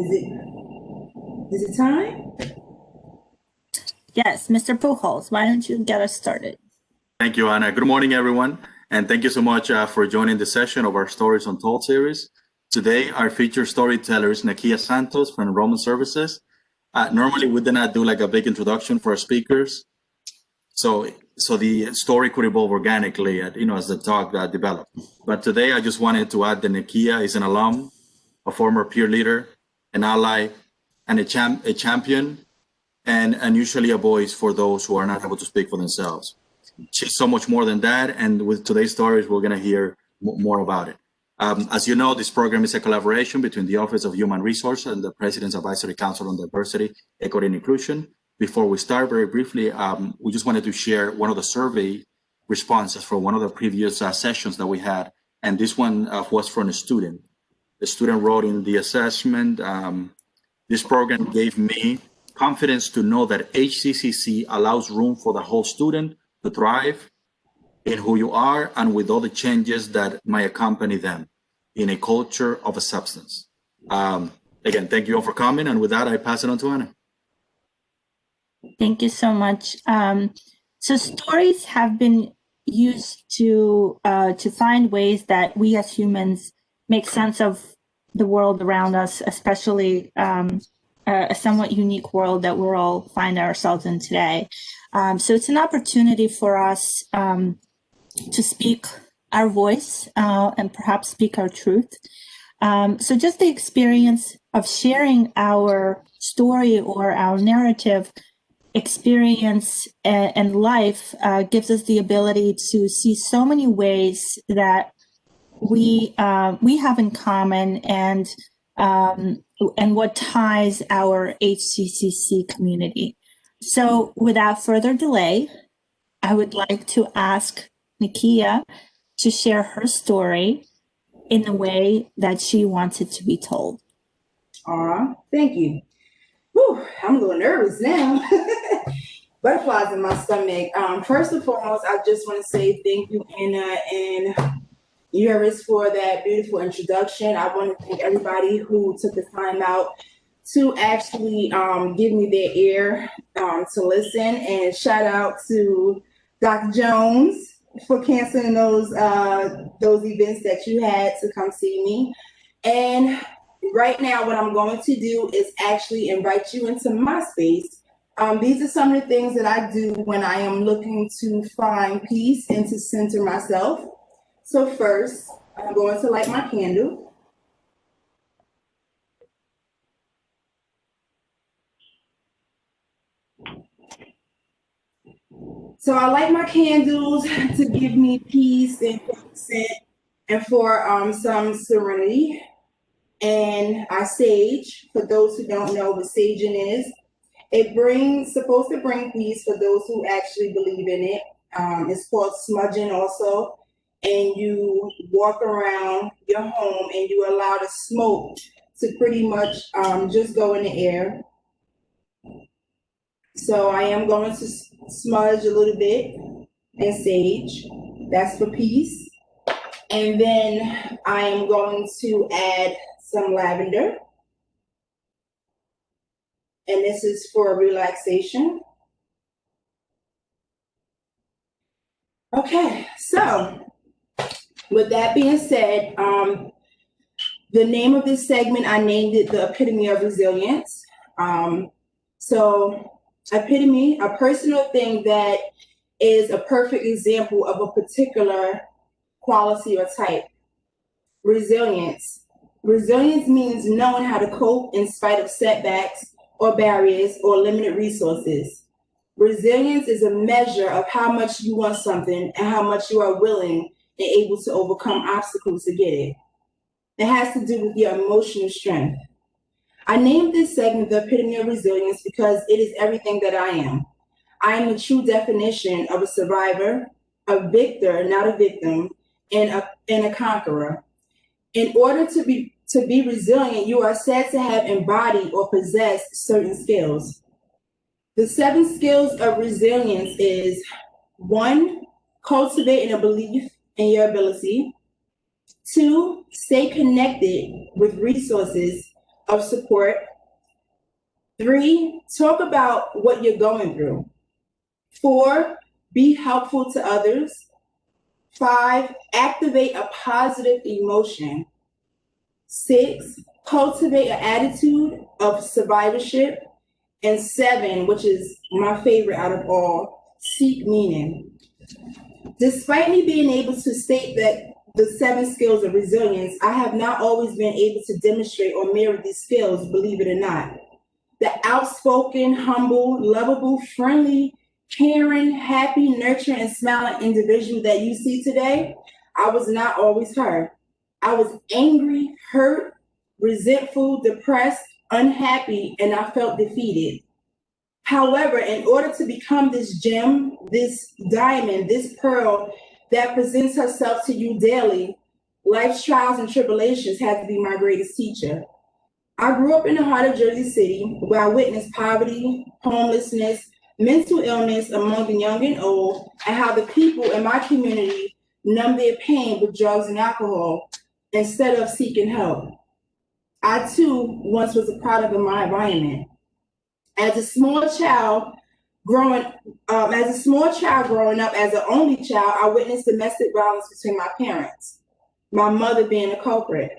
Is it time? Yes, Mr. Pujols, why don't you get us started? Thank you, Anna. Good morning, everyone. And thank you so much for joining the session of our Stories Untold series. Today, our featured storyteller is Nakiya Santos from Enrollment Services. Normally, we do not do like a big introduction for our speakers. So the story could evolve organically, as the talk developed. But today, I just wanted to add that Nakiya is an alum, a former peer leader, an ally, and a champion, and usually a voice for those who are not able to speak for themselves. She's so much more than that, and with today's stories, we're going to hear more about it. As you know, this program is a collaboration between the Office of Human Resources and the President's Advisory Council on Diversity, Equity, and Inclusion. Before we start, very briefly, we just wanted to share one of the survey responses for one of the previous sessions that we had, and this one was from a student. The student wrote in the assessment, this program gave me confidence to know that HCCC allows room for the whole student to thrive in who you are and with all the changes that might accompany them in a culture of a substance. Again, thank you all for coming. And with that, I pass it on to Anna. Thank you so much. So stories have been used to find ways that we as humans make sense of the world around us, especially a somewhat unique world that we're all find ourselves in today. So it's an opportunity for us to speak our voice and perhaps speak our truth. So just the experience of sharing our story or our narrative experience and life gives us the ability to see so many ways that we have in common and what ties our HCCC community. So without further delay, I would like to ask Nakiya to share her story in the way that she wants it to be told. Thank you. Whew, I'm a little nervous now. Butterflies in my stomach. First and foremost, I just want to say thank you, Anna and Uris, for that beautiful introduction. I want to thank everybody who took the time out to actually give me their ear to listen, and shout out to Dr. Jones for canceling those events that you had to come see me. And right now, what I'm going to do is actually invite you into my space. These are some of the things that I do when I am looking to find peace and to center myself. So first, I'm going to light my candle. So I light my candles to give me peace and for some serenity. And I sage, for those who don't know what saging is. Supposed to bring peace for those who actually believe in it. It's called smudging also. And you walk around your home and you allow the smoke to pretty much just go in the air. So I am going to smudge a little bit in sage. That's for peace. And then I am going to add some lavender. And this is for relaxation. Okay, so with that being said, the name of this segment, I named it The Epitome of Resilience. So epitome, a personal thing that is a perfect example of a particular quality or type. Resilience. Resilience means knowing how to cope in spite of setbacks or barriers or limited resources. Resilience is a measure of how much you want something and how much you are willing and able to overcome obstacles to get it. It has to do with your emotional strength. I named this segment The Epitome of Resilience because it is everything that I am. I am the true definition of a survivor, a victor, not a victim, and a conqueror. In order to be resilient, you are said to have embodied or possessed certain skills. The 7 skills of resilience is 1, cultivating a belief in your ability. 2, stay connected with resources of support. 3, talk about what you're going through. 4, be helpful to others. 5, activate a positive emotion. 6, cultivate an attitude of survivorship. And 7, which is my favorite out of all, seek meaning. Despite me being able to state that the 7 skills of resilience, I have not always been able to demonstrate or mirror these skills, believe it or not. The outspoken, humble, lovable, friendly, caring, happy, nurturing, and smiling individual that you see today, I was not always her. I was angry, hurt, resentful, depressed, unhappy, and I felt defeated. However, in order to become this gem, this diamond, this pearl that presents herself to you daily, life's trials and tribulations had to be my greatest teacher. I grew up in the heart of Jersey City, where I witnessed poverty, homelessness, mental illness among the young and old, and how the people in my community numbed their pain with drugs and alcohol instead of seeking help. I too once was a product of my environment. As a small child growing up as an only child, I witnessed domestic violence between my parents, my mother being a culprit.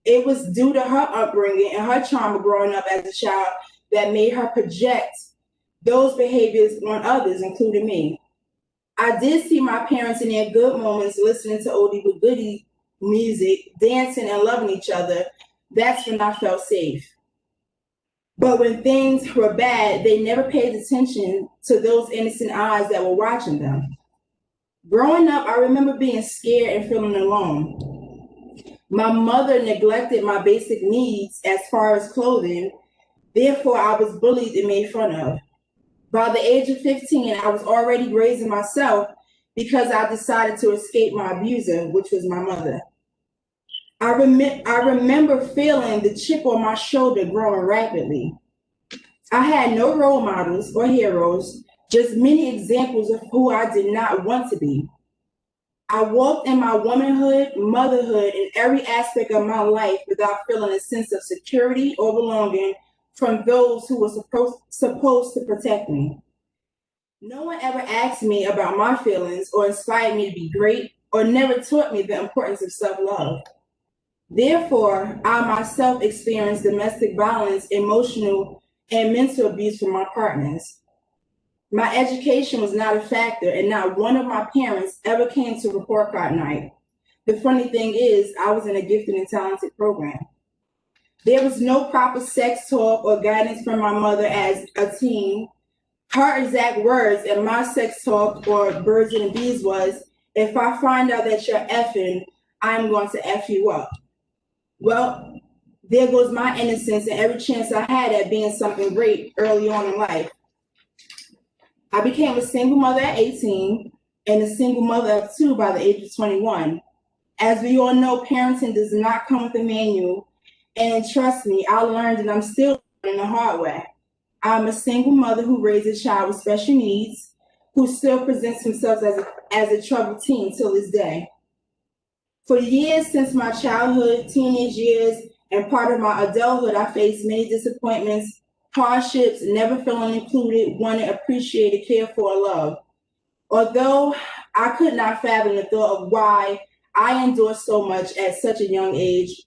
It was due to her upbringing and her trauma growing up as a child that made her project those behaviors on others, including me. I did see my parents in their good moments listening to oldie but goodie music, dancing and loving each other. That's when I felt safe. But when things were bad, they never paid attention to those innocent eyes that were watching them. Growing up, I remember being scared and feeling alone. My mother neglected my basic needs as far as clothing. Therefore, I was bullied and made fun of. By the age of 15, I was already raising myself because I decided to escape my abuser, which was my mother. I remember feeling the chip on my shoulder growing rapidly. I had no role models or heroes, just many examples of who I did not want to be. I walked in my womanhood, motherhood, and every aspect of my life without feeling a sense of security or belonging from those who were supposed to protect me. No one ever asked me about my feelings or inspired me to be great or never taught me the importance of self-love. Therefore, I myself experienced domestic violence, emotional and mental abuse from my partners. My education was not a factor, and not one of my parents ever came to report card night. The funny thing is, I was in a gifted and talented program. There was no proper sex talk or guidance from my mother as a teen. Her exact words in my sex talk or birds and the bees was, "If I find out that you're effing, I'm going to F you up." Well, there goes my innocence and every chance I had at being something great early on in life. I became a single mother at 18 and a single mother of 2 by the age of 21. As we all know, parenting does not come with a manual, and trust me, I learned and I'm still learning the hard way. I'm a single mother who raised a child with special needs, who still presents himself as a troubled teen till this day. For years since my childhood, teenage years, and part of my adulthood, I faced many disappointments, hardships, never feeling included, wanted, appreciated, cared for, or loved. Although I could not fathom the thought of why I endured so much at such a young age,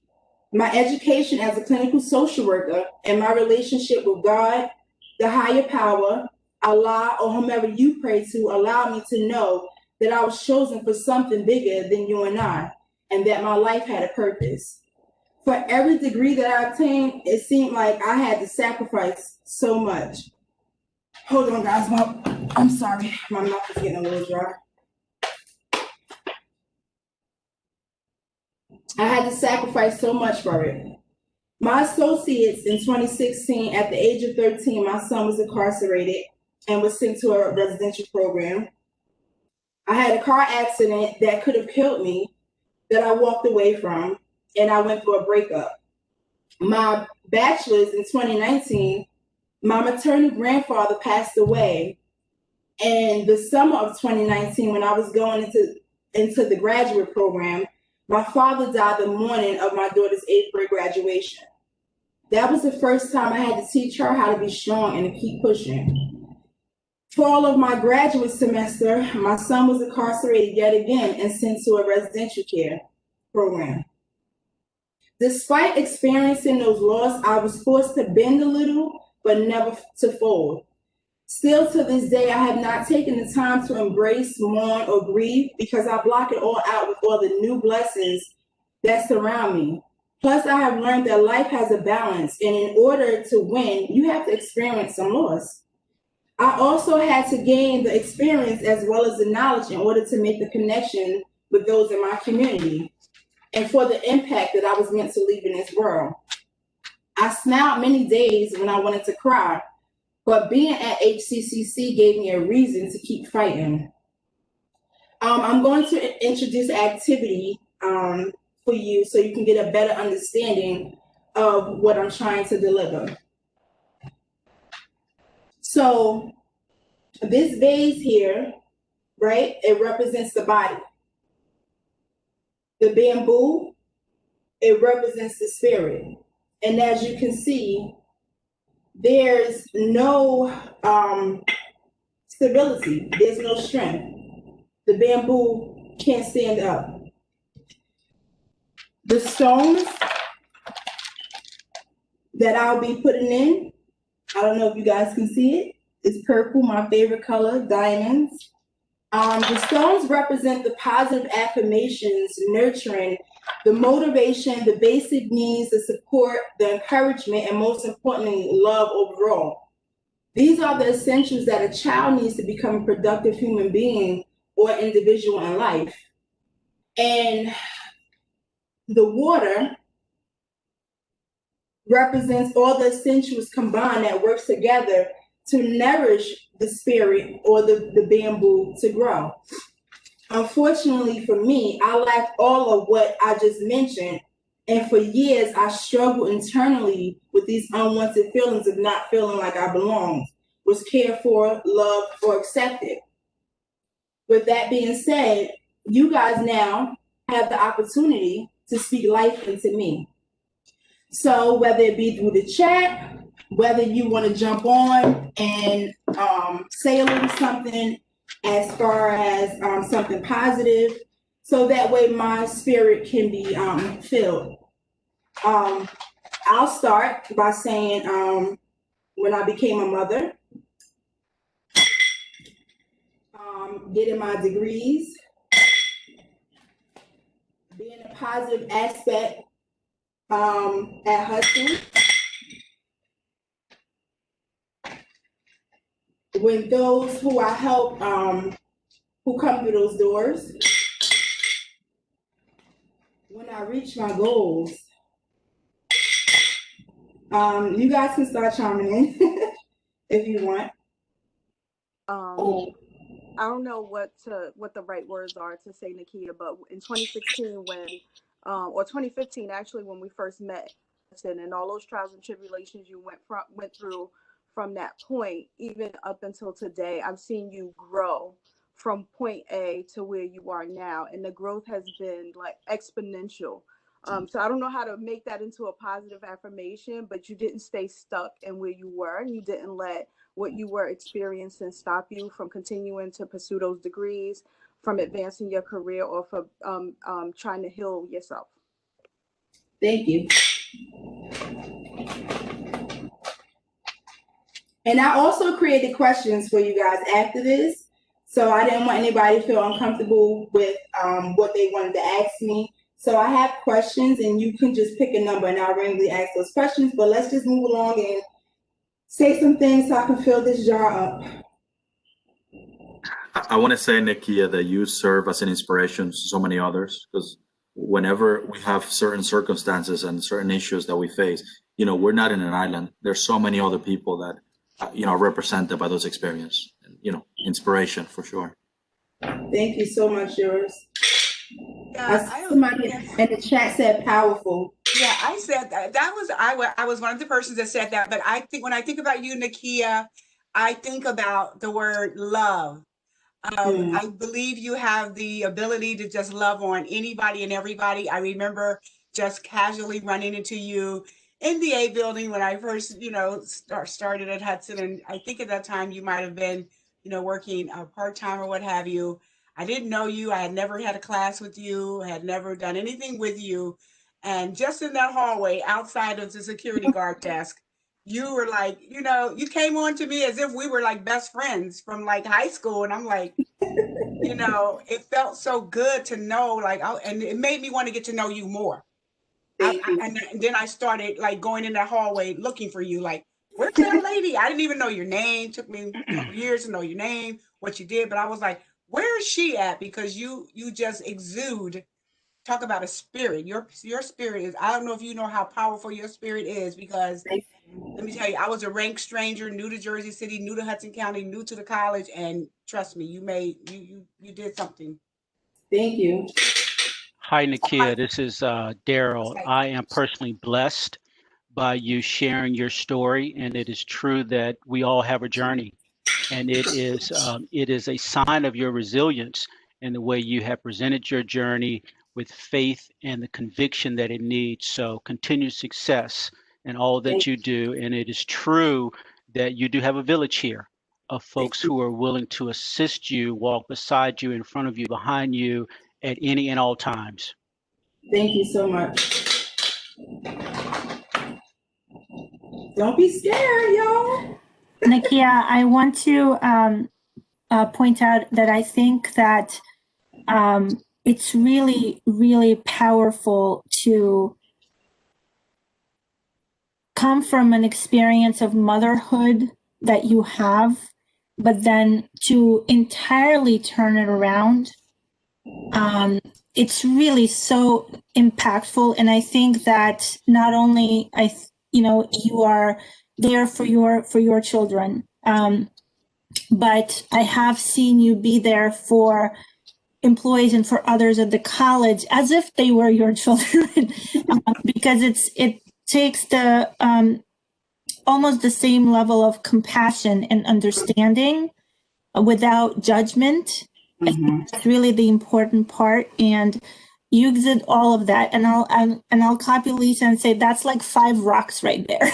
my education as a clinical social worker and my relationship with God, the higher power, Allah, or whomever you pray to, allowed me to know that I was chosen for something bigger than you and I, and that my life had a purpose. For every degree that I obtained, it seemed like I had to sacrifice so much. Hold on, guys. I'm sorry. My mouth is getting a little dry. I had to sacrifice so much for it. My associates in 2016, at the age of 13, my son was incarcerated and was sent to a residential program. I had a car accident that could have killed me that I walked away from, and I went through a breakup. My bachelor's in 2019, my maternal grandfather passed away. And the summer of 2019, when I was going into the graduate program, my father died the morning of my daughter's 8th grade graduation. That was the first time I had to teach her how to be strong and to keep pushing. Fall of my graduate semester, my son was incarcerated yet again and sent to a residential care program. Despite experiencing those laws, I was forced to bend a little, but never to fold. Still to this day, I have not taken the time to embrace, mourn, or grieve because I block it all out with all the new blessings that surround me. Plus, I have learned that life has a balance, and in order to win, you have to experience some loss. I also had to gain the experience as well as the knowledge in order to make the connection with those in my community and for the impact that I was meant to leave in this world. I smiled many days when I wanted to cry, but being at HCCC gave me a reason to keep fighting. I'm going to introduce an activity for you so you can get a better understanding of what I'm trying to deliver. So this vase here, right, it represents the body. The bamboo, it represents the spirit. And as you can see, there's no stability, there's no strength. The bamboo can't stand up. The stones that I'll be putting in, I don't know if you guys can see it, it's purple, my favorite color, diamonds. The stones represent the positive affirmations, nurturing, the motivation, the basic needs, the support, the encouragement, and most importantly, love overall. These are the essentials that a child needs to become a productive human being or individual in life. And the water represents all the essentials combined that works together to nourish the spirit or the bamboo to grow. Unfortunately for me, I lacked all of what I just mentioned. And for years, I struggled internally with these unwanted feelings of not feeling like I belonged, was cared for, loved, or accepted. With that being said, you guys now have the opportunity to speak life into me. So whether it be through the chat, whether you want to jump on and say a little something as far as something positive, so that way my spirit can be filled. I'll start by saying when I became a mother, getting my degrees, being a positive aspect at Hudson, when those who I help who come through those doors, when I reach my goals, you guys can start chiming in if you want. I don't know what the right words are to say, Nakiya, but in 2016 when, or 2015 actually, when we first met, and all those trials and tribulations you went through from that point, even up until today, I've seen you grow from point A to where you are now, and the growth has been like exponential. So I don't know how to make that into a positive affirmation, but you didn't stay stuck in where you were, and you didn't let what you were experiencing stop you from continuing to pursue those degrees, from advancing your career, or for trying to heal yourself. Thank you. And I also created questions for you guys after this. So I didn't want anybody to feel uncomfortable with what they wanted to ask me. So I have questions and you can just pick a number and I'll randomly ask those questions. But let's just move along and say some things so I can fill this jar up. I want to say, Nakiya, that you serve as an inspiration to so many others, because whenever we have certain circumstances and certain issues that we face, we're not in an island. There's so many other people that, are represented by those experiences. Inspiration for sure. Thank you so much, yours. Somebody in the chat said powerful. Yeah, I said that. I was one of the persons that said that. But I think when I think about you, Nakiya, I think about the word love. I believe you have the ability to just love on anybody and everybody. I remember just casually running into you in the A building when I first, started at Hudson. And I think at that time you might have been, working part-time or what have you. I didn't know you. I had never had a class with you, had never done anything with you. And just in that hallway outside of the security guard desk, you were like, you came on to me as if we were like best friends from like high school. And I'm like, it felt so good to know, and it made me want to get to know you more. And then I started like going in that hallway looking for you, like, where's that lady? I didn't even know your name. Took me a couple years to know your name, what you did, but I was like, where is she at? Because you just exude. Talk about a spirit. Your spirit is. I don't know if you know how powerful your spirit is, because let me tell you, I was a rank stranger, new to Jersey City, new to Hudson County, new to the college, and trust me, you did something. Thank you. Hi, Nakiya. This is Daryl. I am personally blessed by you sharing your story, and it is true that we all have a journey, and it is a sign of your resilience in the way you have presented your journey with faith and the conviction that it needs. So continued success in all that you do, and it is true that you do have a village here of folks who are willing to assist you, walk beside you, in front of you, behind you, at any and all times. Thank you so much. Don't be scared, y'all. Nakiya, I want to point out that I think that it's really, really powerful to come from an experience of motherhood that you have, but then to entirely turn it around. It's really so impactful, and I think that not only you are there for your children, but I have seen you be there for employees and for others at the college as if they were your children, because it takes the almost the same level of compassion and understanding without judgment. I think that's really the important part, and you exit all of that. And I'll copy Lisa and say that's like 5 rocks right there.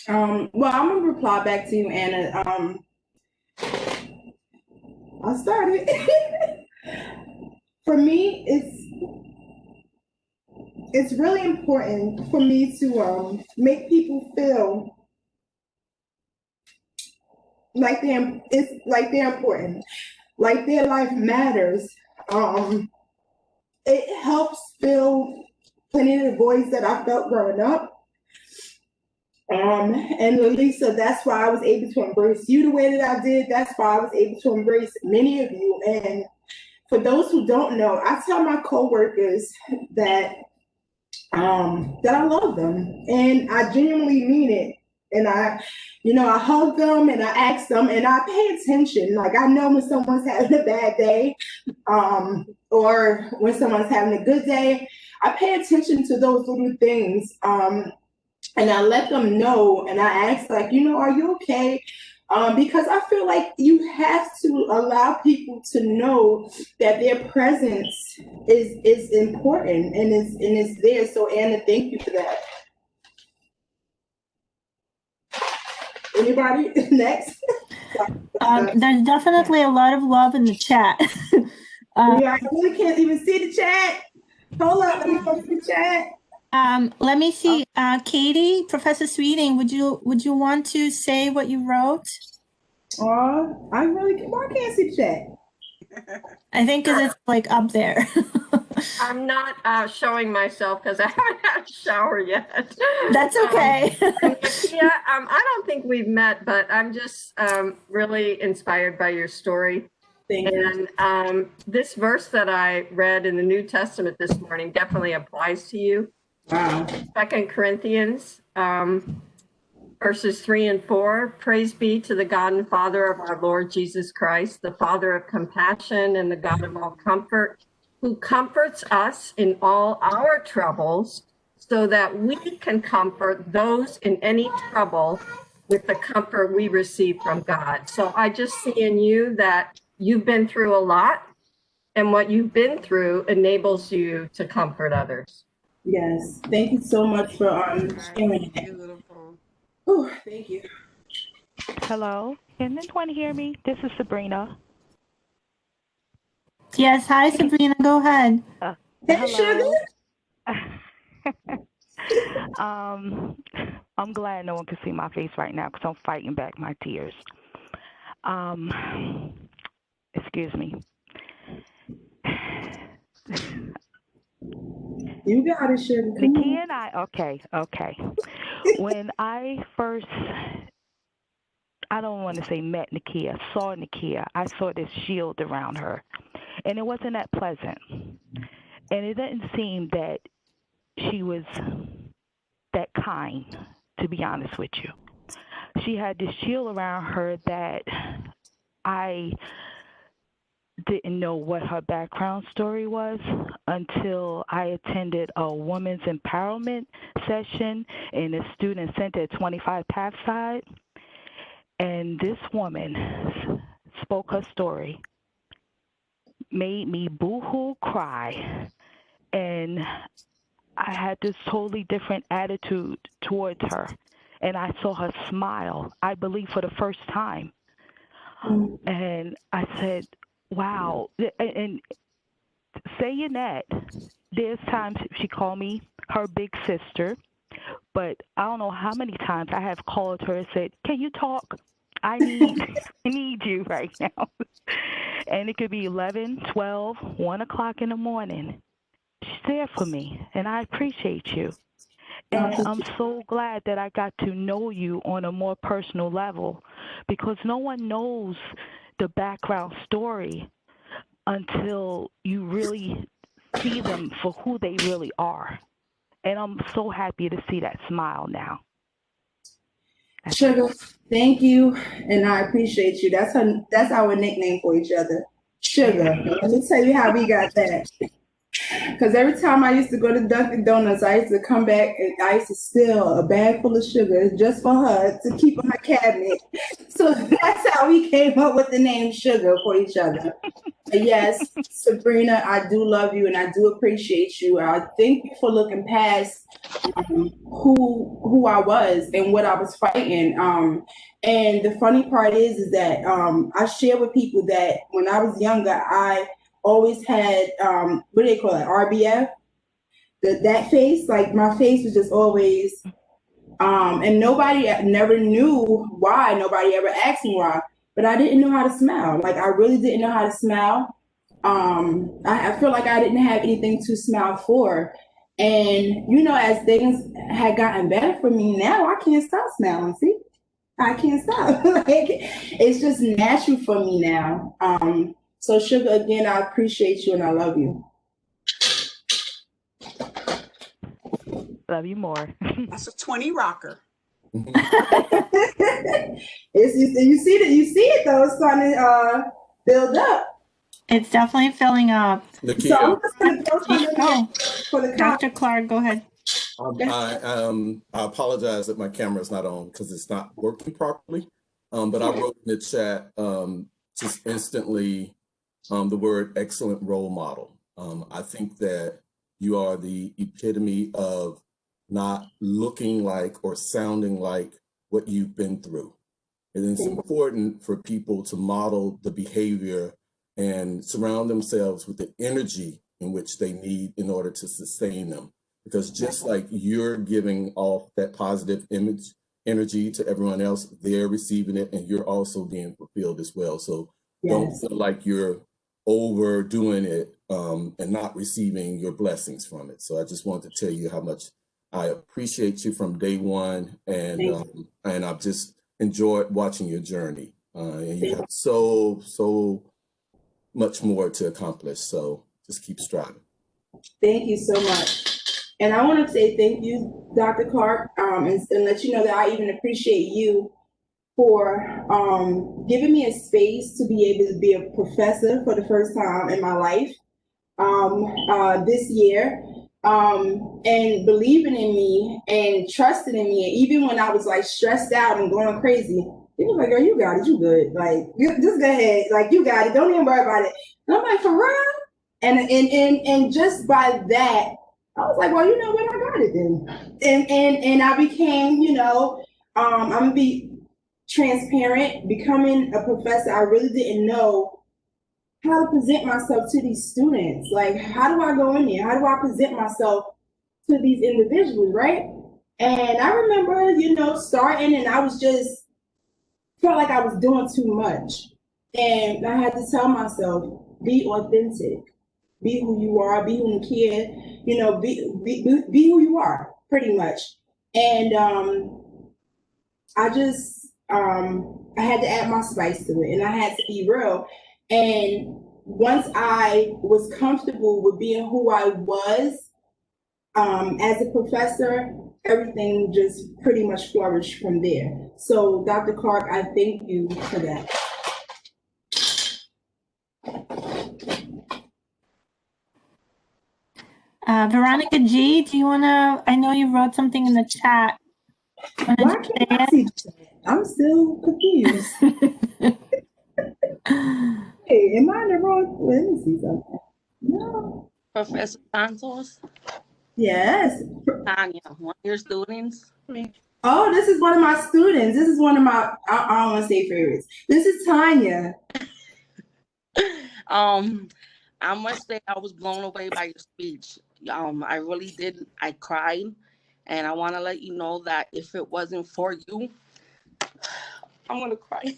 Well, I'm gonna reply back to you, Anna. I started. For me, it's really important for me to make people feel like they're important, like their life matters. It helps fill plenty of the voids that I felt growing up. And Lisa, that's why I was able to embrace you the way that I did. That's why I was able to embrace many of you. And for those who don't know, I tell my coworkers that I love them, and I genuinely mean it. And I hug them and I ask them, and I pay attention. Like, I know when someone's having a bad day, or when someone's having a good day. I pay attention to those little things. And I let them know, and I ask, like, are you okay? Because I feel like you have to allow people to know that their presence is important and is there. So, Anna, thank you for that. Anybody next? There's definitely a lot of love in the chat. Yeah, I really can't even see the chat. Hold up, let me go to the chat. Let me see. Katie, Professor Sweeting, would you want to say what you wrote? I can't see the chat. I think because it's like up there. I'm not showing myself because I haven't had a shower yet. That's okay. Nakiya, I don't think we've met, but I'm just really inspired by your story. Thank you. And this verse that I read in the New Testament this morning definitely applies to you. Wow. 2 Corinthians verses 3 and 4. Praise be to the God and Father of our Lord Jesus Christ, the Father of compassion and the God of all comfort, who comforts us in all our troubles, so that we can comfort those in any trouble with the comfort we receive from God. So I just see in you that you've been through a lot, and what you've been through enables you to comfort others. Yes. Thank you so much for sharing that. Beautiful. Oh, thank you. Hello, can anyone hear me? This is Sabrina. Yes, hi Sabrina, go ahead. Hey, sugar. Hello. I'm glad no one can see my face right now because I'm fighting back my tears. Excuse me. You got it, sugar. Come Nakiya on. and I, okay. When I first, I don't want to say met Nakiya, saw Nakiya, I saw this shield around her, and it wasn't that pleasant. And it didn't seem that she was that kind, to be honest with you. She had this shield around her that I didn't know what her background story was until I attended a women's empowerment session in the student center at 25 Pathside. And this woman spoke her story, made me boo-hoo cry, and I had this totally different attitude towards her. And I saw her smile, I believe, for the first time. And I said, wow. And saying that, there's times she called me her big sister, but I don't know how many times I have called her and said, can you talk? I need you right now. And it could be 11, 12, 1 o'clock in the morning. She's there for me, and I appreciate you. And I'm so glad that I got to know you on a more personal level, because no one knows the background story until you really see them for who they really are. And I'm so happy to see that smile now. Sugar, thank you, and I appreciate you. That's our nickname for each other. Sugar. Let me tell you how we got that. Because every time I used to go to Dunkin' Donuts, I used to come back and I used to steal a bag full of sugar just for her to keep in her cabinet. So that's how we came up with the name Sugar for each other. But yes, Sabrina, I do love you and I do appreciate you. I thank you for looking past who I was and what I was fighting. And the funny part is that I share with people that when I was younger, I always had what do they call it, RBF, that face. Like my face was just always and nobody never knew why. Nobody ever asked me why, but I didn't know how to smile. Like I really didn't know how to smile. I feel like I didn't have anything to smile for. And as things had gotten better for me, now I can't stop smiling. See, I can't stop. Like it's just natural for me now. So Sugar, again, I appreciate you and I love you. Love you more. That's a 20 rocker. You see it though. It's starting to build up. It's definitely filling up. Nakiya, So I'm just going to go for the Dr. Clark, go ahead. I apologize that my camera is not on because it's not working properly. But I wrote in the chat just instantly the word excellent role model. I think that you are the epitome of not looking like or sounding like what you've been through. And it's important for people to model the behavior and surround themselves with the energy in which they need in order to sustain them. Because just like you're giving off that positive energy to everyone else, they're receiving it and you're also being fulfilled as well. So don't feel like you're overdoing it and not receiving your blessings from it. So I just wanted to tell you how much I appreciate you from day one, and I've just enjoyed watching your journey. And you have so much more to accomplish. So just keep striving. Thank you so much. And I want to say thank you, Dr. Clark, and let you know that I even appreciate you for giving me a space to be able to be a professor for the first time in my life this year, and believing in me and trusting in me. And even when I was like stressed out and going crazy, people were like, girl, you got it, you good. Like, just go ahead. Like, you got it. Don't even worry about it. And I'm like, for real? And just by that, I was like, well, you know what, I got it then. And I became, I'm gonna be transparent. Becoming a professor, I really didn't know how to present myself to these students. Like, how do I go in there? How do I present myself to these individuals, right? And I remember, starting, and I was just felt like I was doing too much. And I had to tell myself, be authentic, be who you are, be who Nakiya, be who you are, pretty much. And I had to add my spice to it, and I had to be real. And once I was comfortable with being who I was, as a professor, everything just pretty much flourished from there. So, Dr. Clark, I thank you for that. Veronica G, do you want to, I know you wrote something in the chat. Why can't I see that? I'm still confused. Hey, am I in the wrong? Let me see something. No. Professor Santos? Yes. Tanya, one of your students? Oh, this is one of my students. This is one of my, I don't want to say favorites. This is Tanya. I must say I was blown away by your speech. I really did. I cried, and I want to let you know that if it wasn't for you, I'm gonna cry.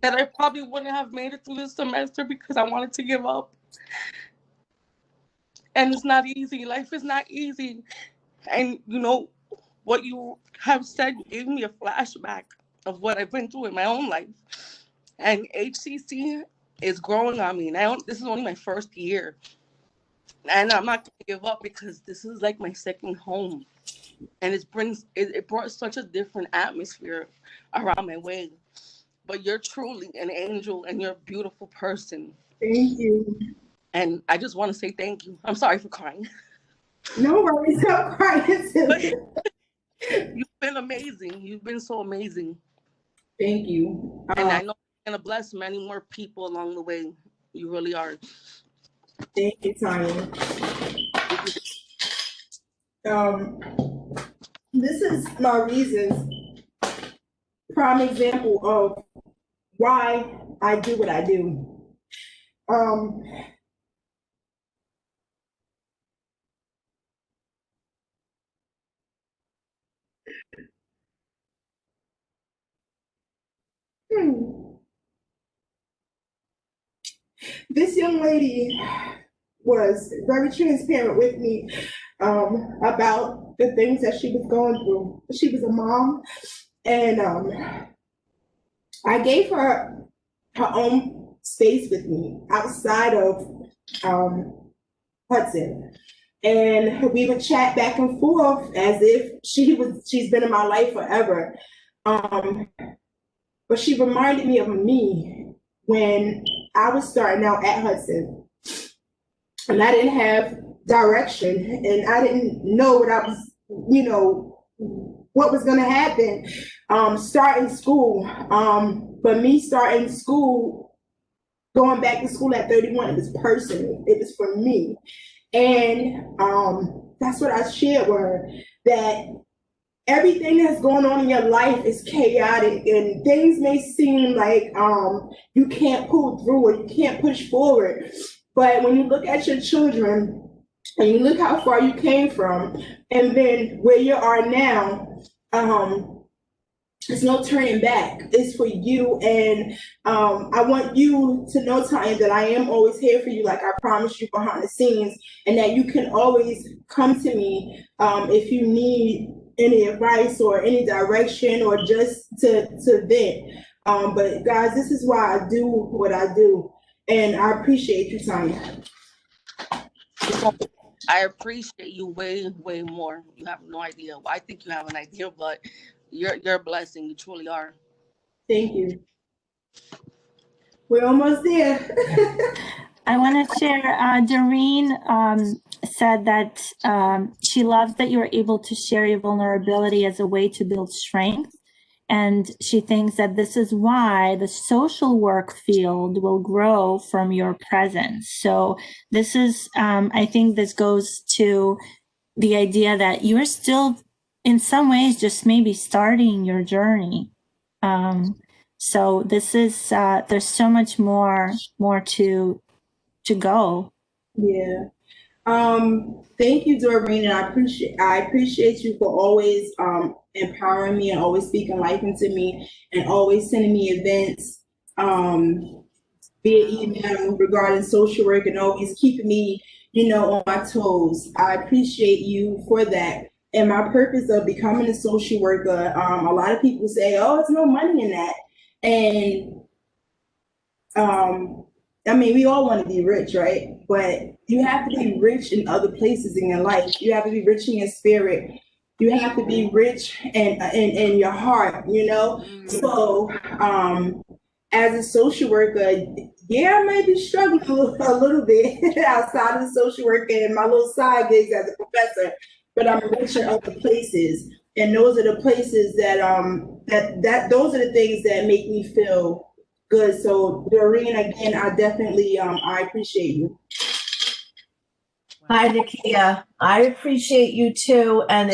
That I probably wouldn't have made it through this semester because I wanted to give up. And it's not easy. Life is not easy. And what you have said gave me a flashback of what I've been through in my own life. And HCC is growing on me. Now, this is only my first year. And I'm not going to give up because this is like my second home. And it brought such a different atmosphere around my way. But you're truly an angel and you're a beautiful person. Thank you. And I just want to say thank you. I'm sorry for crying. No worries, I'm crying too. You've been amazing. You've been so amazing. Thank you. And I know you're going to bless many more people along the way. You really are. Thank you, Tanya. This is my reasons. Prime example of why I do what I do. This young lady was very transparent with me about the things that she was going through. She was a mom, and I gave her her own space with me outside of Hudson. And we would chat back and forth as if she's been in my life forever. But she reminded me of me when I was starting out at Hudson. And I didn't have direction, and I didn't know what I was, what was going to happen starting school. But me starting school, going back to school at 31, it was personal. It was for me. And that's what I shared with her, that everything that's going on in your life is chaotic, and things may seem like you can't pull through or you can't push forward. But when you look at your children and you look how far you came from, and then where you are now, there's no turning back. It's for you. And I want you to know, Tanya, that I am always here for you, like I promised you behind the scenes, and that you can always come to me if you need any advice or any direction or just to vent. But guys, this is why I do what I do. And I appreciate you, Tanya. I appreciate you way, way more. You have no idea. Well, I think you have an idea, but you're a blessing. You truly are. Thank you. We're almost there. I want to share, Doreen said that she loves that you were able to share your vulnerability as a way to build strength. And she thinks that this is why the social work field will grow from your presence. So this is, I think this goes to the idea that you're still, in some ways, just maybe starting your journey. So this is, there's so much more to go. Yeah. Thank you, Doreen, and I appreciate you for always empowering me and always speaking life into me and always sending me events via email regarding social work and always keeping me, on my toes. I appreciate you for that. And my purpose of becoming a social worker, a lot of people say, "Oh, there's no money in that," and I mean, we all want to be rich, right? But you have to be rich in other places in your life. You have to be rich in your spirit. You have to be rich in your heart, So, as a social worker, yeah, I may be struggling a little bit outside of the social worker and my little side gigs as a professor, but I'm rich in other places. And those are the places that those are the things that make me feel good. So Doreen, again, I appreciate you. Hi, Nakiya. I appreciate you too. And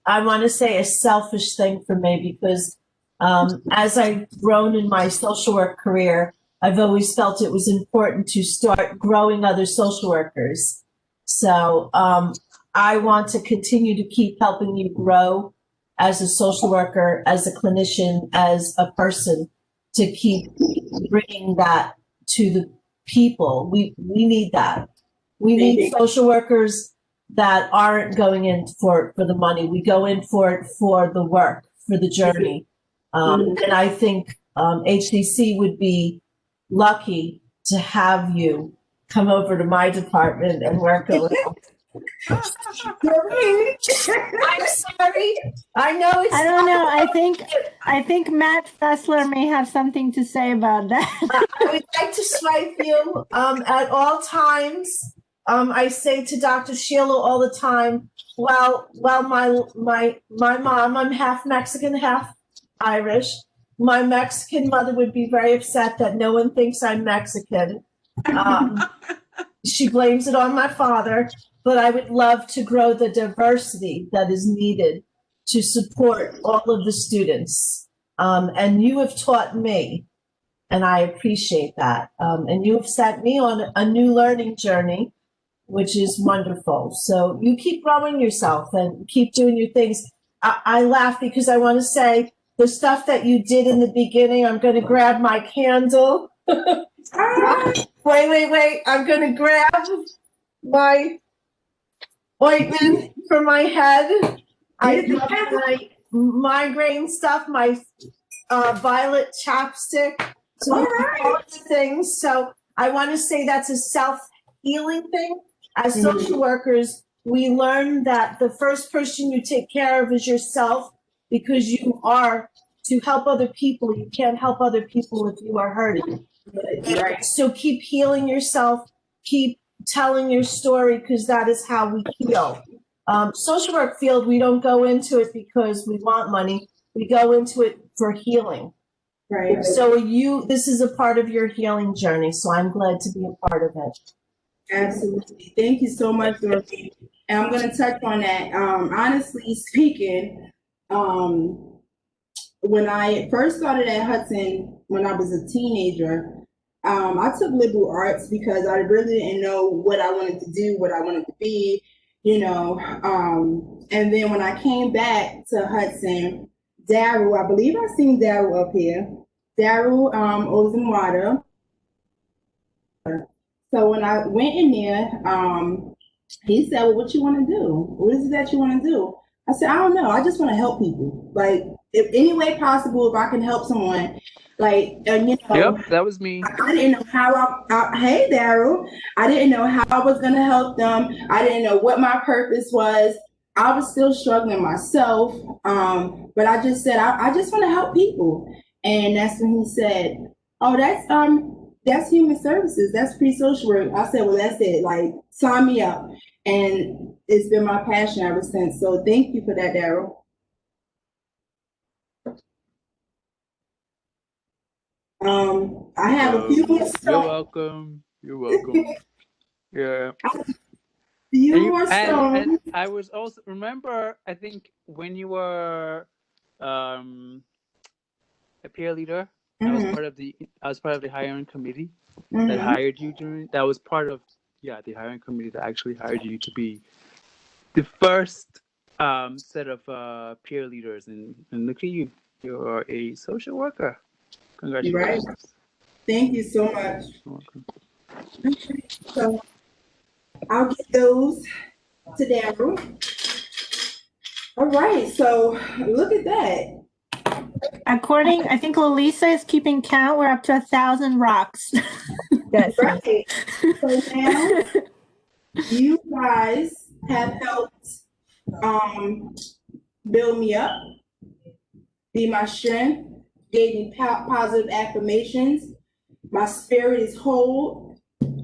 I want to say a selfish thing for me because as I've grown in my social work career, I've always felt it was important to start growing other social workers. So I want to continue to keep helping you grow as a social worker, as a clinician, as a person, to keep bringing that to the people. We need that. We need social workers that aren't going in for the money. We go in for it for the work, for the journey. And I think HCC would be lucky to have you come over to my department and work a little. I'm sorry. I know it's. I don't know. I think Matt Fessler may have something to say about that. I would like to swipe you at all times. I say to Dr. Sheila all the time, well, my mom, I'm half Mexican, half Irish. My Mexican mother would be very upset that no one thinks I'm Mexican. She blames it on my father, but I would love to grow the diversity that is needed to support all of the students. And you have taught me, and I appreciate that. And you have set me on a new learning journey, which is wonderful. So you keep growing yourself and keep doing your things. I laugh because I want to say the stuff that you did in the beginning, I'm going to grab my candle. Wait. I'm going to grab my ointment for my head. I love my migraine stuff, my violet chapstick. So all the things. So I want to say that's a self-healing thing. As social workers, we learn that the first person you take care of is yourself because you are to help other people. You can't help other people if you are hurting. Right. So keep healing yourself, keep telling your story because that is how we heal. Social work field, we don't go into it because we want money. We go into it for healing. Right. So this is a part of your healing journey. So I'm glad to be a part of it. Absolutely. Thank you so much, Dorothy. And I'm going to touch on that. Honestly speaking, when I first started at Hudson, when I was a teenager, I took liberal arts because I really didn't know what I wanted to do, what I wanted to be, and then when I came back to Hudson, Daryl, I believe I've seen Daryl up here, Daryl Ozenwada. So when I went in there, he said, well, what you want to do? What is it that you want to do? I said, I don't know. I just want to help people. Like, if any way possible, if I can help someone, like, and Yep, that was me. I didn't know how hey, Daryl, I didn't know how I was going to help them. I didn't know what my purpose was. I was still struggling myself. But I just said, I just want to help people. And that's when he said, oh, that's human services. That's pre-social work. I said, well, that's it. Like, sign me up. And it's been my passion ever since. So thank you for that, Daryl. I have a few more You're stories. welcome. You're welcome. Yeah. Few And more stories. and I was also remember, I think when you were a peer leader, I was part of the hiring committee that hired you during that was part of the hiring committee that actually hired you to be the first set of peer leaders, and look at you. You're a social worker. Congratulations. Right. Thank you so much. You're welcome. So I'll get those to Daryl. All right, so look at that. According, I think Lisa is keeping count. We're up to 1,000 rocks. Yes. Right. So now you guys have helped build me up, be my strength, gave me positive affirmations. My spirit is whole,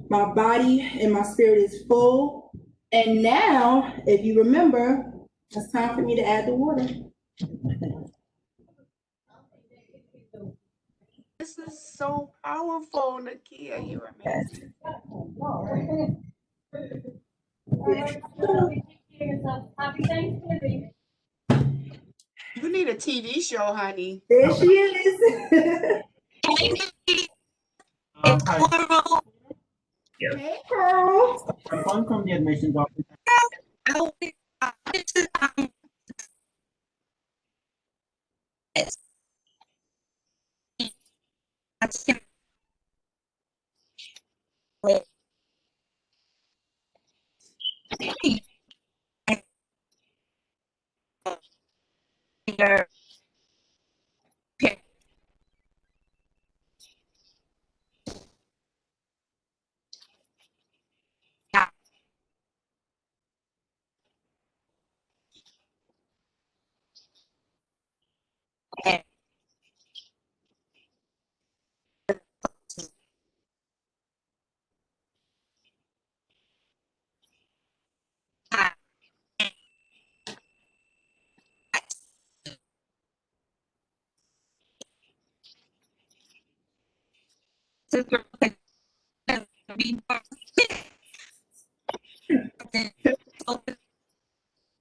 my body and my spirit is full. And now, if you remember, it's time for me to add the water. This is so powerful, Nakiya. You're amazing. Happy Thanksgiving. You need a TV show, honey. There she is. Hey, Pearl. I'm calling from the admissions office.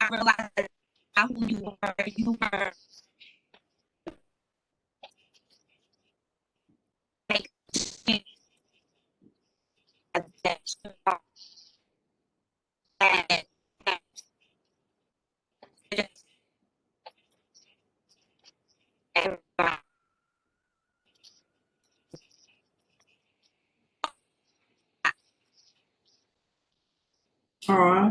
I realized that how you were like Aw,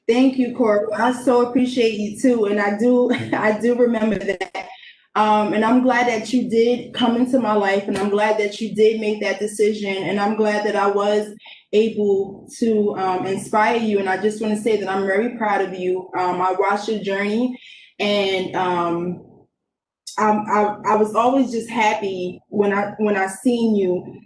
thank you, Corbin. I so appreciate you too, and I do, I do remember that. And I'm glad that you did come into my life, and I'm glad that you did make that decision, and I'm glad that I was able to inspire you. And I just want to say that I'm very proud of you. I watched your journey, and I was always just happy when I seen you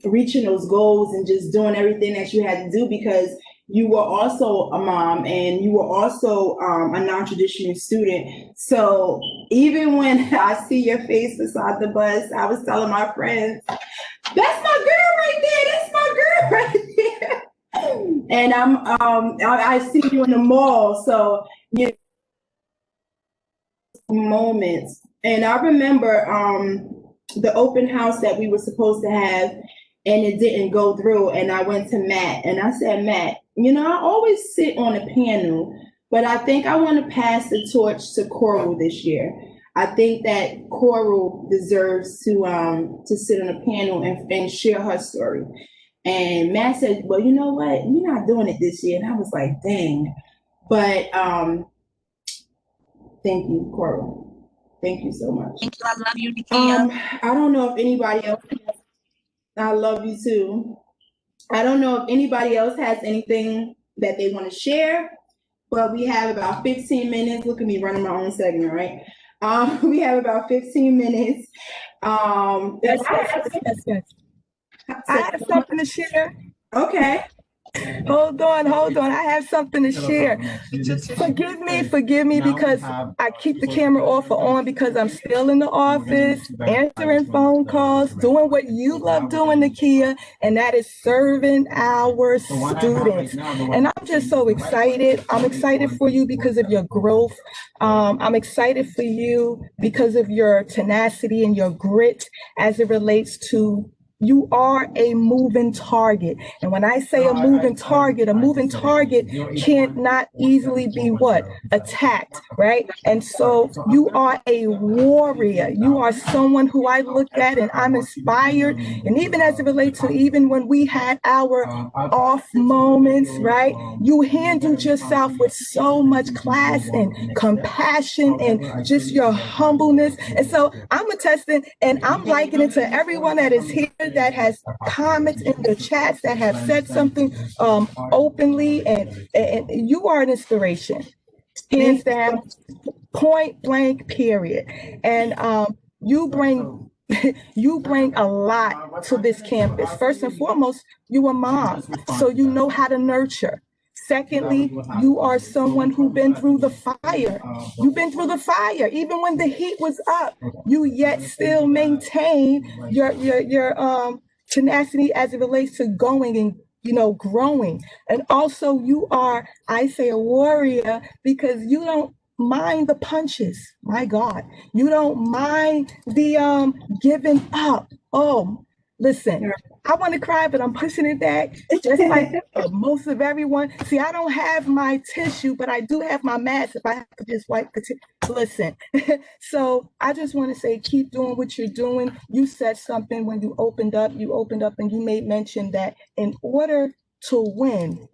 reaching those goals and just doing everything that you had to do, because you were also a mom and you were also a non-traditional student. So even when I see your face beside the bus, I was telling my friends, "That's my girl right there. That's my girl right there." And I see you in the mall, so you know, moments. And I remember the open house that we were supposed to have, and it didn't go through. And I went to Matt and I said, "Matt, you know, I always sit on a panel, but I think I want to pass the torch to Coral this year. I think that Coral deserves to sit on a panel and share her story." And Matt said, "Well, you know what? We're not doing it this year." And I was like, "Dang." But thank you, Coral. Thank you so much. thank you. I love you, Nakiya. I don't know if anybody else. I love you too. I don't know if anybody else has anything that they want to share, but we have about 15 minutes. Look at me running my own segment, right? We have about 15 minutes. That's good. I have something to share. Okay. Hold on. I have something to share. Forgive me because I keep the camera off or on because I'm still in the office, answering phone calls, doing what you love doing, Nakiya, and that is serving our students. And I'm just so excited. I'm excited for you because of your growth. I'm excited for you because of your tenacity and your grit as it relates to you are a moving target. And when I say a moving target can't not easily be what? Attacked, right? And so you are a warrior. You are someone who I look at and I'm inspired. And even as it relates to even when we had our off moments, right? You handled yourself with so much class and compassion and just your humbleness. And so I'm attesting and I'm likening it to everyone that is here that has comments in the chats that have said something openly, and you are an inspiration, hands down, point blank, period. And you bring you bring a lot to this campus. First and foremost, you are mom, so you know how to nurture. Secondly, you are someone who's been through the fire. You've been through the fire, even when the heat was up. You yet still maintain your tenacity as it relates to going and growing. And also, you are, I say, a warrior because you don't mind the punches. My God, you don't mind the giving up. Oh, listen, I want to cry, but I'm pushing it back, just like most of everyone. See, I don't have my tissue, but I do have my mask if I have to just wipe the listen. So I just want to say, keep doing what you're doing. You said something when you opened up and you made mention that in order to win,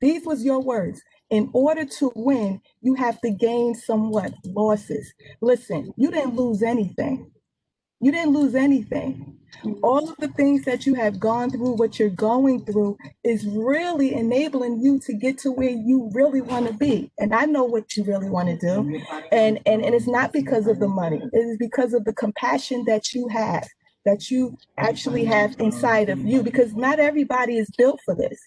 these was your words. In order to win, you have to gain somewhat losses. Listen, you didn't lose anything. You didn't lose anything. All of the things that you have gone through, what you're going through, is really enabling you to get to where you really want to be. And I know what you really want to do. And it's not because of the money. It is because of the compassion that you actually have inside of you, because not everybody is built for this.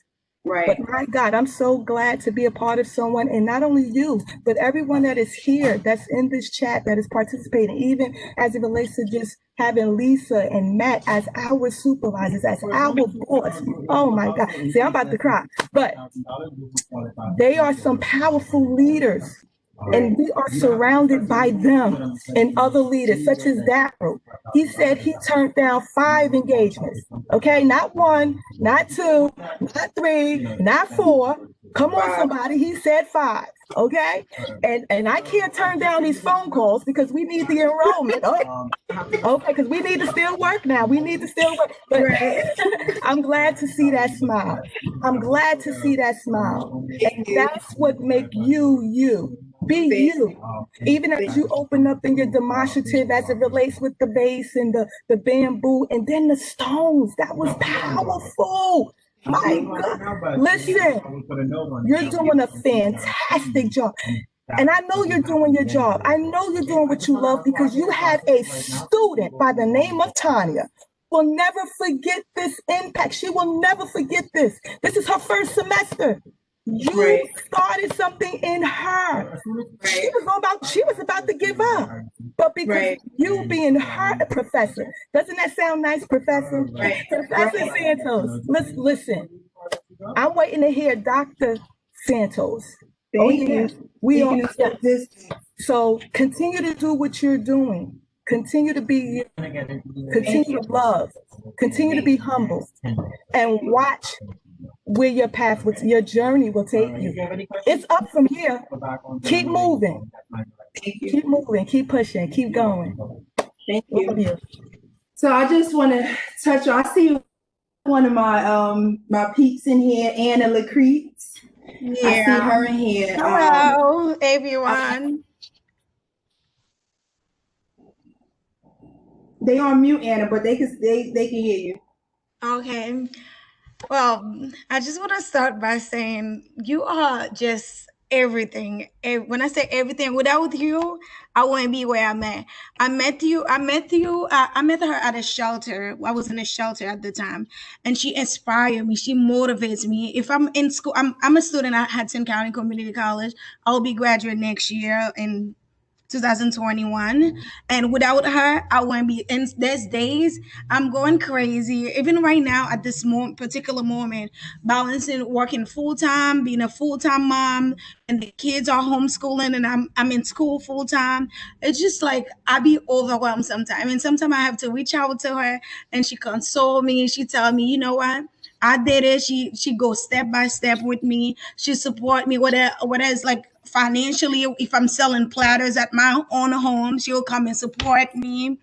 Right. But my God, I'm so glad to be a part of someone, and not only you, but everyone that is here, that's in this chat, that is participating, even as it relates to just having Lisa and Matt as our supervisors, as our boss. Oh my God. See, I'm about to cry. But they are some powerful leaders. And we are surrounded by them and other leaders, such as Daryl. He said he turned down 5 engagements. Okay, not 1, not 2, not 3, not 4. Come on, somebody. He said 5. Okay, and I can't turn down these phone calls because we need the enrollment. Okay, because we need to still work now. We need to still work. But I'm glad to see that smile. I'm glad to see that smile. And that's what makes you you. Be you. Even as you open up in your demonstrative as it relates with the vase and the bamboo and then the stones. That was powerful. My God. Listen, you're doing a fantastic job. And I know you're doing your job. I know you're doing what you love because you have a student by the name of Tanya. Will never forget this impact. She will never forget this. This is her first semester. You started something in her. She was about to give up. But because you being her professor, doesn't that sound nice, Professor? Professor Santos, listen. I'm waiting to hear Dr. Santos. Thank you. We are. So continue to do what you're doing. Continue to be, continue to love, continue to be humble, and watch where your path, your journey will take you. It's up from here. Keep moving. Keep moving. Keep pushing. Keep going. Thank you. So I just want to touch on. I see one of my peeps in here, Anna Lacrete. Yeah. I see her in here. Hello, everyone. They on mute, Anna, but they can hear you. Okay. Well, I just want to start by saying you are just everything. When I say everything, without you, I wouldn't be where I'm at. I met her at a shelter. I was in a shelter at the time, and she inspired me. She motivates me. If I'm in school, I'm a student at Hudson County Community College. I'll be graduating next year in 2021, and without her I wouldn't be. And there's days I'm going crazy even right now at this particular moment, balancing working full-time, being a full-time mom, and the kids are homeschooling, and I'm in school full-time. It's just like I be overwhelmed sometimes, and sometimes I have to reach out to her, and she console me. She tell me, you know what, I did it. She goes step by step with me. She support me, whether it's like financially. If I'm selling platters at my own home, she'll come and support me.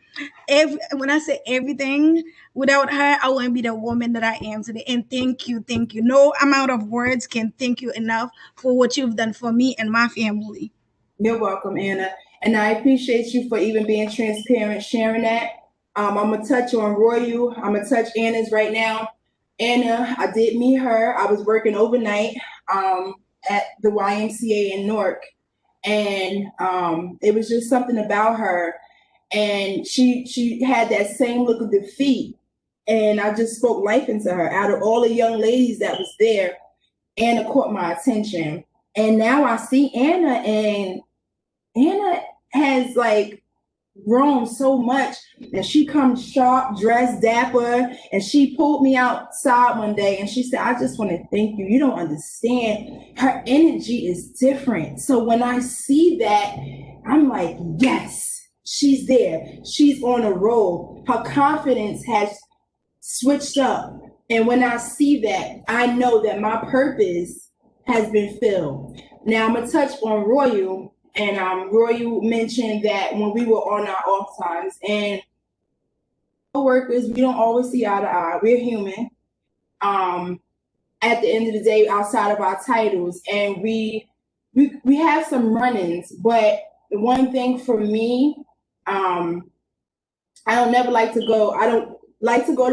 When I say everything, without her, I wouldn't be the woman that I am today. And thank you, thank you. No amount of words can thank you enough for what you've done for me and my family. You're welcome, Anna. And I appreciate you for even being transparent, sharing that. I'm gonna touch on Royal. I'm gonna touch Anna's right now. Anna, I did meet her. I was working overnight at the YMCA in Newark, and it was just something about her. And she had that same look of defeat, and I just spoke life into her. Out of all the young ladies that was there, Anna caught my attention. And now I see Anna, and Anna has like grown so much, and she comes sharp, dressed, dapper, and she pulled me outside one day and she said, I just want to thank you. You don't understand. Her energy is different. So when I see that, I'm like, yes, she's there. She's on a roll. Her confidence has switched up. And when I see that, I know that my purpose has been filled. Now I'm gonna touch on Royal. And Royal mentioned that when we were on our off times, and workers, we don't always see eye to eye. We're human. At the end of the day, outside of our titles, and we have some run-ins. But the one thing for me, I don't like to go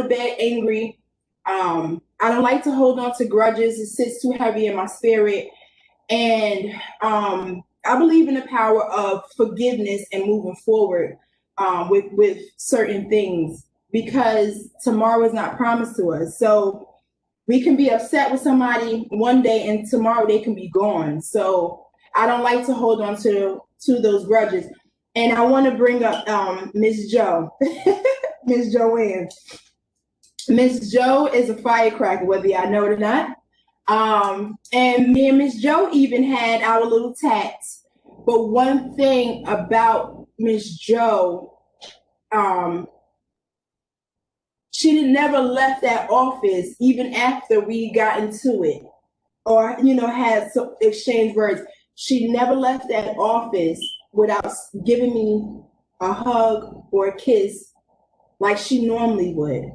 to bed angry. I don't like to hold on to grudges. It sits too heavy in my spirit. And I believe in the power of forgiveness and moving forward with certain things, because tomorrow is not promised to us. So we can be upset with somebody one day and tomorrow they can be gone. So I don't like to hold on to those grudges. And I want to bring up Miss Jo, Miss Joanne. Miss Jo is a firecracker, whether y'all know it or not. And me and Miss Jo even had our little tats. But one thing about Miss Jo, she never left that office even after we got into it, or had some exchange words. She never left that office without giving me a hug or a kiss like she normally would,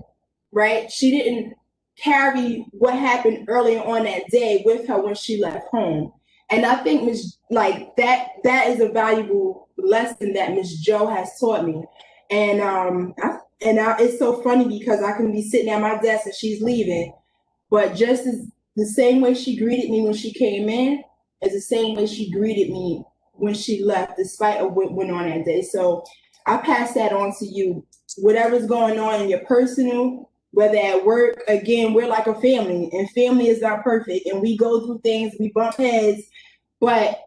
right? She didn't carry what happened earlier on that day with her when she left home. And I think that is a valuable lesson that Miss Jo has taught me. And it's so funny because I can be sitting at my desk and she's leaving, but just as the same way she greeted me when she came in is the same way she greeted me when she left, despite of what went on that day. So I pass that on to you. Whatever's going on in your personal, whether at work, again, we're like a family, and family is not perfect, and we go through things, we bump heads, but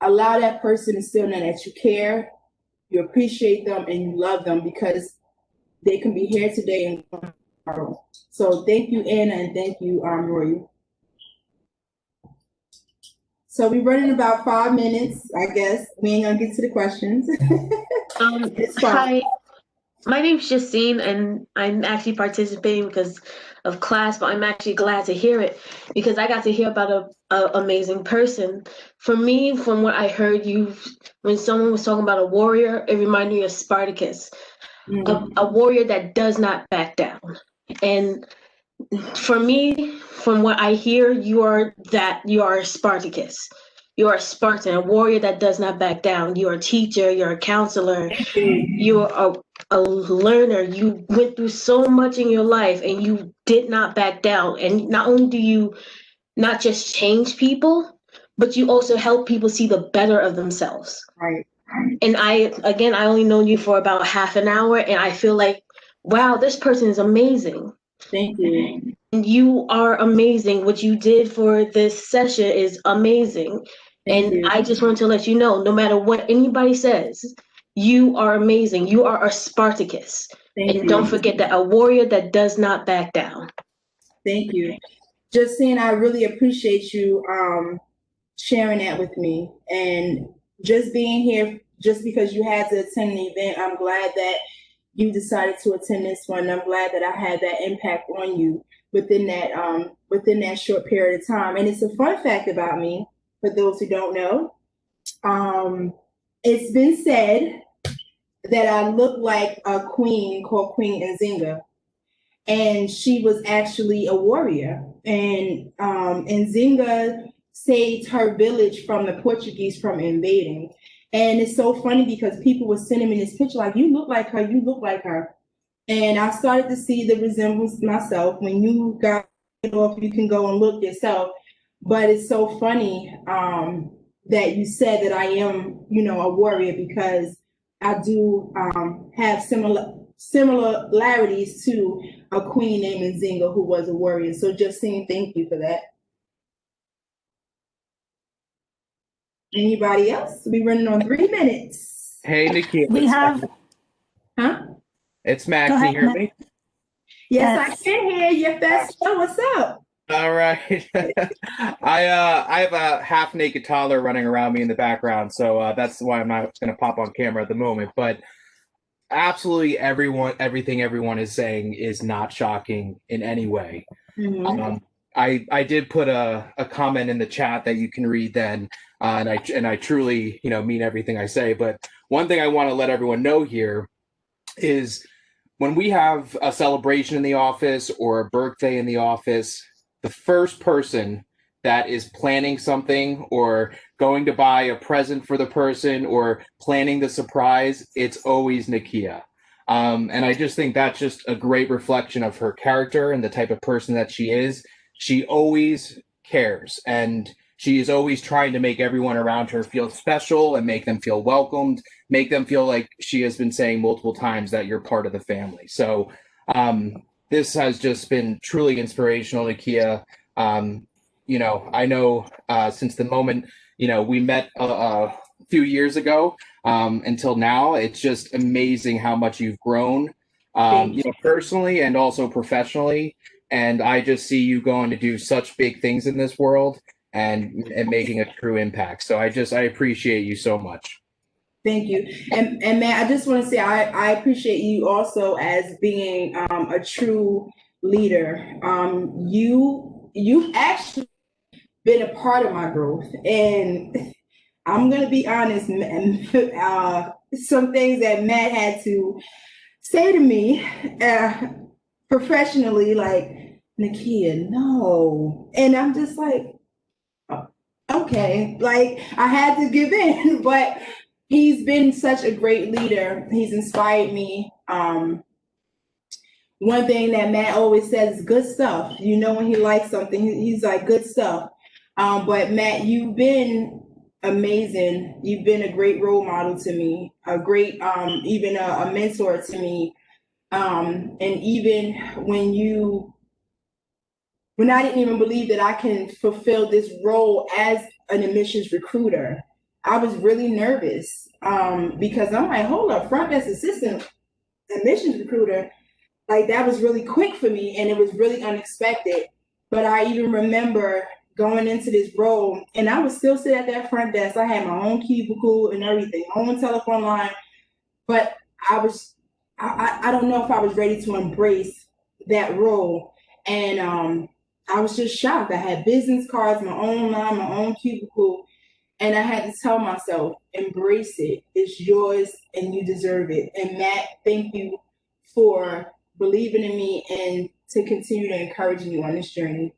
allow that person to still know that you care, you appreciate them, and you love them, because they can be here today and tomorrow. So thank you, Anna, and thank you, Roy. So we're running about 5 minutes, I guess. We ain't gonna get to the questions. Hi, my name's Justine, and I'm actually participating because of class, but I'm actually glad to hear it because I got to hear about an amazing person. For me, from what I heard when someone was talking about a warrior, it reminded me of Spartacus, a warrior that does not back down. And for me, from what I hear, you are a Spartacus. You are a Spartan, a warrior that does not back down. You're a teacher, you're a counselor, you're a learner. You went through so much in your life and you did not back down. And not only do you not just change people, but you also help people see the better of themselves. Right. And I only known you for about half an hour, and I feel like, wow, this person is amazing. Thank you. And you are amazing. What you did for this session is amazing. Thank And you. I just want to let you know, no matter what anybody says, you are amazing. You are a Spartacus. Thank And you. don't forget that a warrior that does not back down. Thank you. Justine, I really appreciate you sharing that with me. And just being here, just because you had to attend the event, I'm glad that you decided to attend this one. I'm glad that I had that impact on you within that short period of time. And it's a fun fact about me, for those who don't know. It's been said that I look like a queen called Queen Nzinga. And she was actually a warrior. And Nzinga saved her village from the Portuguese from invading. And it's so funny because people were sending me this picture like, you look like her, you look like her. And I started to see the resemblance myself. When you got it off, you can go and look yourself. But it's so funny that you said that I am, a warrior, because I do have similarities to a queen named Nzinga who was a warrior. So Justine, thank you for that. Anybody else? We're running on 3 minutes. Hey, Nakiya. We have. Huh? It's Matt. Go Can ahead, you hear Matt. me? Yes, I can hear you, Festo. What's up? All right. I have a half naked toddler running around me in the background, so that's why I'm not going to pop on camera at the moment. But absolutely everything everyone is saying is not shocking in any way. Mm-hmm. I did put a comment in the chat that you can read then, and I truly mean everything I say. But one thing I want to let everyone know here is when we have a celebration in the office or a birthday in the office, the first person that is planning something or going to buy a present for the person or planning the surprise, it's always Nakiya. And I just think that's just a great reflection of her character and the type of person that she is. She always cares, and she is always trying to make everyone around her feel special and make them feel welcomed, make them feel like she has been saying multiple times that you're part of the family. So this has just been truly inspirational, Nakiya. I know since the moment, we met a few years ago until now, it's just amazing how much you've grown, personally and also professionally. And I just see you going to do such big things in this world and making a true impact. So I appreciate you so much. Thank you. And Matt, I just want to say I appreciate you also as being a true leader. You've actually been a part of my growth, and I'm gonna be honest. Some things that Matt had to say to me professionally, like, Nakiya, no, and I'm just like, oh, okay, like I had to give in, but he's been such a great leader. He's inspired me. One thing that Matt always says is good stuff. When he likes something, he's like, good stuff. But Matt, you've been amazing. You've been a great role model to me, a great, even a mentor to me. And even when I didn't even believe that I can fulfill this role as an admissions recruiter, I was really nervous because I'm like, hold up, front desk assistant admissions recruiter, like that was really quick for me and it was really unexpected. But I even remember going into this role and I would still sit at that front desk. I had my own cubicle and everything, my own telephone line, but I don't know if I was ready to embrace that role. And I was just shocked. I had business cards, my own line, my own cubicle. And I had to tell myself, embrace it. It's yours and you deserve it. And Matt, thank you for believing in me and to continue to encourage me on this journey.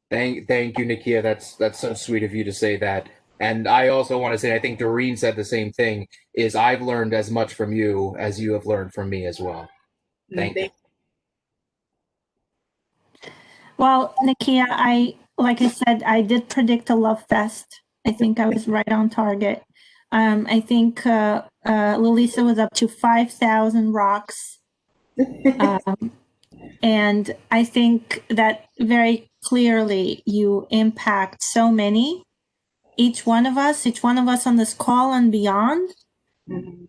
Thank you, Nakiya. That's so sweet of you to say that. And I also want to say, I think Doreen said the same thing, is I've learned as much from you as you have learned from me as well. Thank you. Well, Nakiya, I like I said, I did predict a love fest. I think I was right on target. I think Lalisa was up to 5,000 rocks. And I think that very clearly you impact so many, each one of us on this call and beyond.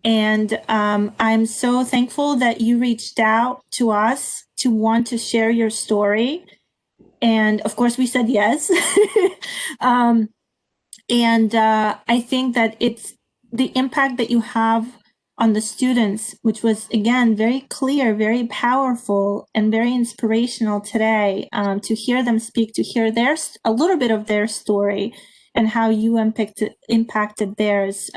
And I'm so thankful that you reached out to us to want to share your story. And of course, we said yes. I think that it's the impact that you have on the students, which was, again, very clear, very powerful, and very inspirational today, to hear them speak, to hear a little bit of their story and how you impacted theirs.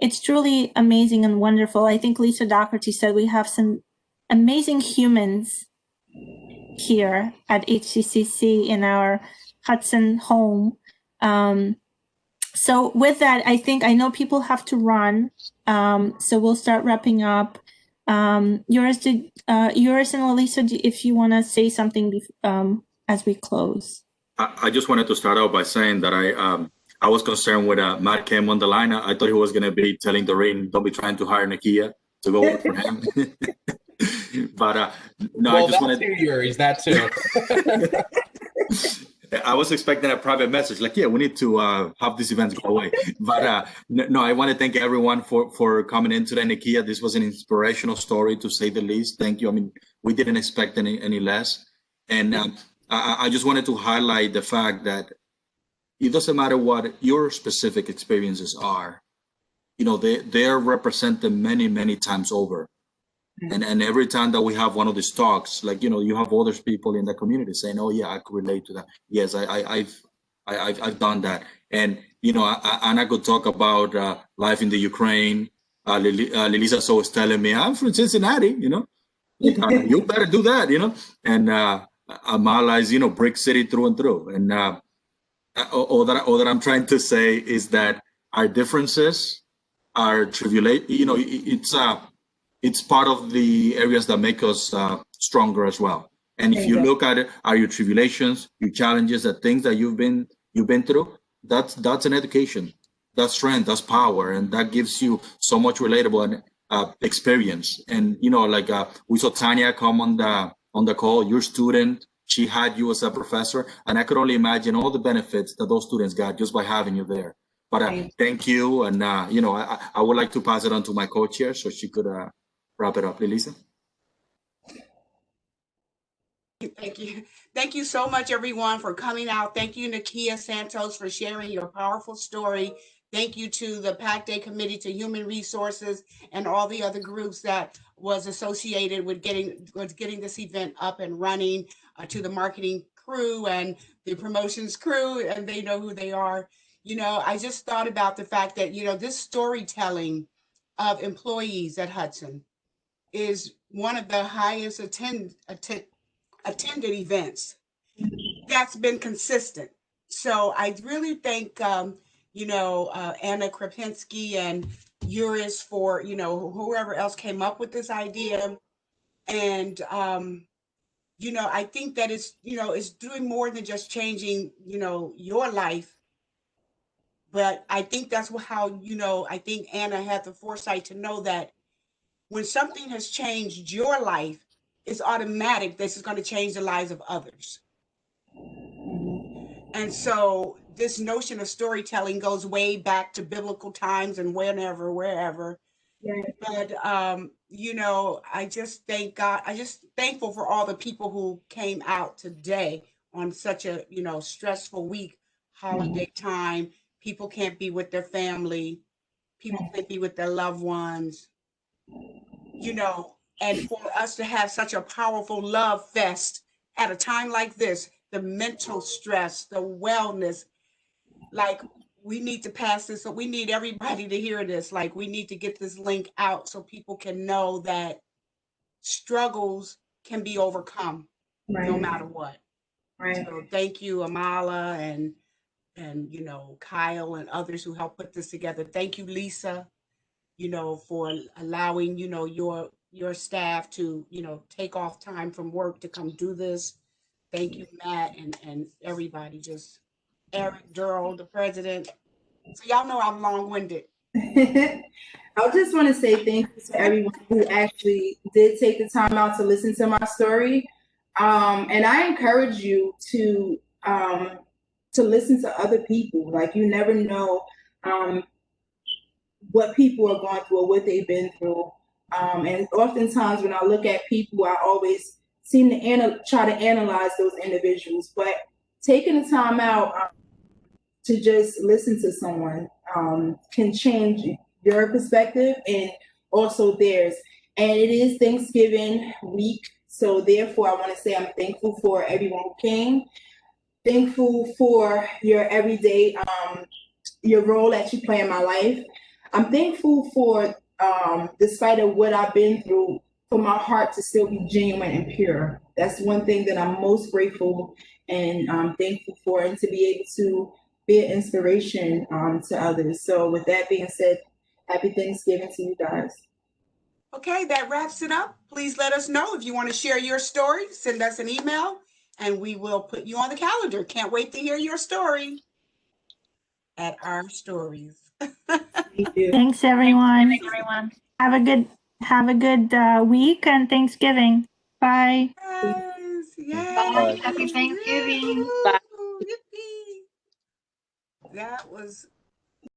It's truly amazing and wonderful. I think Lisa Doherty said we have some amazing humans here at HCCC in our Hudson home. So with that, I know people have to run. So we'll start wrapping up. Yours and Elisa, if you want to say something as we close. I just wanted to start out by saying that I was concerned with Matt came on the line. I thought he was going to be telling Doreen, don't be trying to hire Nakiya to go work for him. But no, well, I just wanted to Yuri's that too. I was expecting a private message like, yeah, we need to have these events go away. But no, I want to thank everyone for coming in today, Nakiya. This was an inspirational story, to say the least. Thank you. I mean, we didn't expect any less. And I just wanted to highlight the fact that it doesn't matter what your specific experiences are. You know, they're represented many times over. And every time that we have one of these talks, like, you know, you have other people in the community saying, oh yeah, I could relate to that. Yes, I've done that. And, you know, Anna could talk about life in the Ukraine. Lilisa so was telling me, I'm from Cincinnati, you know, you better do that, you know. And Amala is, you know, brick city through and through. And all that I'm trying to say is that our differences are tribulate, you know, it's part of the areas that make us stronger as well. And if you look at it, are your tribulations, your challenges, the things that you've been through, that's an education, that's strength, that's power, and that gives you so much relatable and experience. And you know, like we saw Tanya come on the call, your student, she had you as a professor, and I could only imagine all the benefits that those students got just by having you there. But thank you, and you know, I would like to pass it on to my co-chair so she could wrap it up. Elisa? Thank you. Thank you so much, everyone, for coming out. Thank you, Nakiya Santos, for sharing your powerful story. Thank you to the PAC Day Committee, to Human Resources, and all the other groups that was associated with getting this event up and running, to the marketing crew and the promotions crew, and they know who they are. You know, I just thought about the fact that, you know, this storytelling of employees at Hudson is one of the highest attended events that's been consistent. So I really thank, you know, Anna Krapinski and Uris for, you know, whoever else came up with this idea. And, you know, I think that it's, you know, it's doing more than just changing, you know, your life. But I think that's how, you know, I think Anna had the foresight to know that when something has changed your life, it's automatic this is going to change the lives of others. And so this notion of storytelling goes way back to biblical times and wherever. But you know, I just thank God. I just thankful for all the people who came out today on such a, you know, stressful week, holiday time. People can't be with their family. People can't be with their loved ones. You know, and for us to have such a powerful love fest at a time like this, the mental stress, the wellness, like we need to pass this. So we need everybody to hear this. Like we need to get this link out so people can know that struggles can be overcome no matter what. So thank you, Amala and you know, Kyle and others who helped put this together. Thank you, Lisa, you know, for allowing, you know, your staff to, you know, take off time from work to come do this. Thank you, Matt, and everybody. Just Eric, Durrell, the president. So y'all know I'm long-winded. I just want to say thank you to everyone who actually did take the time out to listen to my story. And I encourage you to listen to other people. Like, you never know what people are going through or what they've been through. And oftentimes when I look at people, I always seem to try to analyze those individuals. But taking the time out to just listen to someone can change your perspective and also theirs. And it is Thanksgiving week, so therefore I want to say I'm thankful for everyone who came. Thankful for your everyday, your role that you play in my life. I'm thankful for, despite of what I've been through, for my heart to still be genuine and pure. That's one thing that I'm most grateful and thankful for, and to be able to be an inspiration to others. So with that being said, happy Thanksgiving to you guys. Okay, that wraps it up. Please let us know if you want to share your story. Send us an email and we will put you on the calendar. Can't wait to hear your story at Our Stories. Thank you. Thanks, everyone. Have a good week and Thanksgiving. Bye. Yes, yes. Bye. Happy Thanksgiving. Bye. That was